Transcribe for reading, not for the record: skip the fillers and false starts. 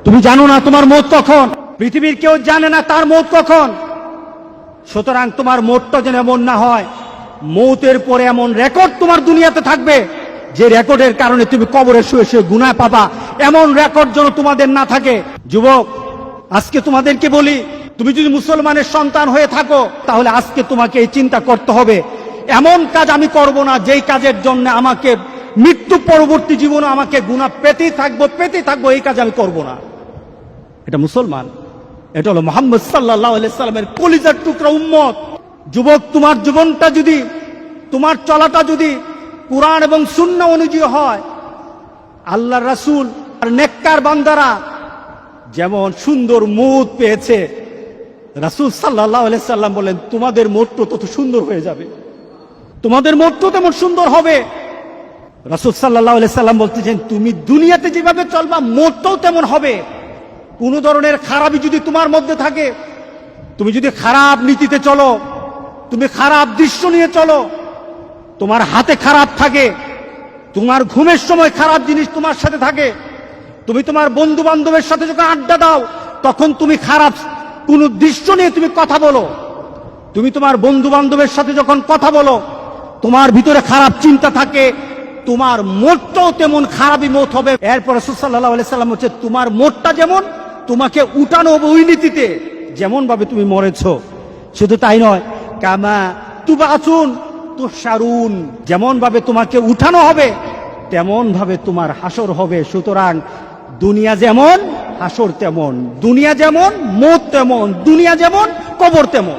তুমি জানো না তোমার মৌত কখন, পৃথিবীর কেউ জানে না তার মৌত কখন। সুতরাং তোমার মৌতটা যেন এমন না হয় মৌতের পরে এমন রেকর্ড তোমার দুনিয়াতে থাকবে যে রেকর্ডের কারণে তুমি কবরে শুয়ে শুয়ে গুনাহ পাবা, এমন রেকর্ড যেন তোমাদের না থাকে। যুবক, আজকে তোমাদেরকে বলি, তুমি যদি মুসলমানের সন্তান হয়ে থাকো তাহলে আজকে তোমাকে এই চিন্তা করতে হবে, এমন কাজ আমি করব না যেই কাজের জন্য আমাকে মৃত্যু পরবর্তী জীবনে আমাকে গুনাহ পেতেই থাকবো, এই কাজ আমি করব না। এটা মুসলমান, এটা হলো মুহাম্মদ সাল্লাল্লাহু আলাইহি সাল্লামের কলিজার টুকরা উম্মত। যুবক, তোমার জীবনটা যদি, তোমার চলাটা যদি কুরআন এবং সুন্নাহ অনুযায়ী হয়, আল্লাহর রাসূল আর নেককার বান্দারা যেমন সুন্দর মৌত পেয়েছে, রাসূল সাল্লাল্লাহু আলাইহি সাল্লাম বলেন তোমাদের মৌতটা তত সুন্দর হয়ে যাবে, তোমাদের মৌতটা তেমন সুন্দর হবে। রাসূল সাল্লাল্লাহু আলাইহি সাল্লাম বলতেছেন তুমি দুনিয়াতে যেভাবে চলবা মৌতটাও তেমন হবে। কোন ধরনের খারাপই যদি তোমার মধ্যে থাকে, তুমি যদি খারাপ নীতিতে চলো, তুমি খারাপ দৃশ্য নিয়ে চলো, তোমার হাতে খারাপ থাকে, তোমার ঘুমের সময় খারাপ জিনিস তোমার সাথে থাকে, তুমি তোমার বন্ধু বান্ধবের সাথে যখন আড্ডা দাও তখন তুমি খারাপ কোন দৃশ্য নিয়ে তুমি কথা বলো, তুমি তোমার বন্ধু বান্ধবের সাথে যখন কথা বলো তোমার ভিতরে খারাপ চিন্তা থাকে, তোমার মনটাও তেমন খারাপই মত হবে। এরপর রাসূল সাল্লাল্লাহু আলাইহি সাল্লাম হচ্ছে তোমার মনটা যেমন তোমাকে উঠানো হবে ওই নীতিতে যেমন ভাবে তুমি মরেছো। শুধু তাই নয়, কামা তুবাসুন তুহশারুন, যেমন ভাবে তোমাকে উঠানো হবে তেমন ভাবে তোমার হাসর হবে। সুতরাং দুনিয়া যেমন হাসর তেমন, দুনিয়া যেমন মৌত তেমন, দুনিয়া যেমন কবর তেমন।